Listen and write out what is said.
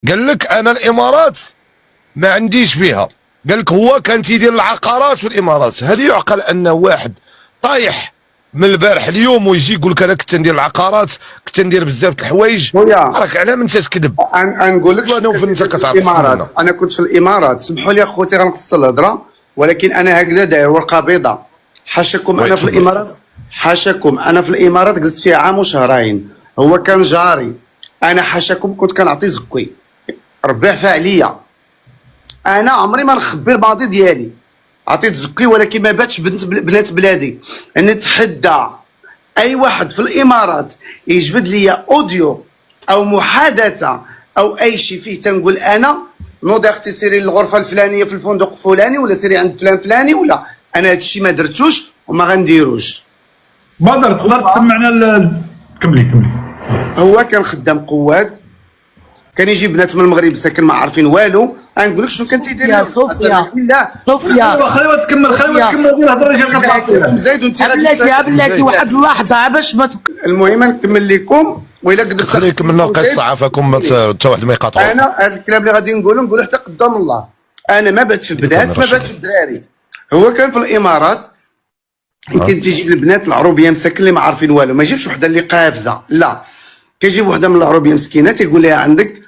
قال لك انا الامارات ما عنديش فيها. قال لك هو كان تيدير العقارات في الامارات. هل يعقل ان واحد طايح من البارح اليوم ويجي يقول لك انا كنت ندير العقارات، كنت ندير بزاف د الحوايج؟ راك على من تكذب. نقول لك انا وفين انت كتعرف الامارات. انا كنت في الامارات، سمحوا لي اخوتي غنقص الهضره، ولكن انا هكذا داير ورقه بيضاء. حاشاكم انا في الامارات، حاشاكم انا في الامارات جلست فيها عام وشهرين. هو كان جاري، انا حاشاكم كنت كنعطي زكوي، ربي عفا عليا. انا عمري ما نخبي الماضي ديالي، عطيت زكي ولكن ما باتش بنات بلادي. نتحدى اي واحد في الامارات يجبد لي اوديو او محادثه او اي شيء فيه تنقول انا نوضي اختي سيري للغرفه الفلانيه في الفندق الفلاني، ولا سيري عند فلان فلاني، ولا انا هذا الشيء ما درتوش وما غنديروش. بدر تقدر تسمعنا كملي. هو كان خدام قواد، كان يجيب بنات من المغرب ساكن ما عارفين والو. نقول لك شنو كان تيدير يا صوفيا لا صوفيا خليها تكمل دير هضره رجال زايد وانت بلاتي واحد اللحظه باش ما المهم نكمل لكم. وإلا قدرت خلي كملنا القصه عافاكم حتى واحد ما يقاطعوش. انا هذا الكلام اللي غادي نقوله حتى قدام الله. انا ما بات في البنات، ما بات في الدراري. هو كان في الامارات يمكن تيجيب البنات العروبيه مساكن اللي ما عارفين والو، ما يجيبش وحده اللي قافزه، لا كيجيب وحده من العروبيه مسكينه تيقول لها عندك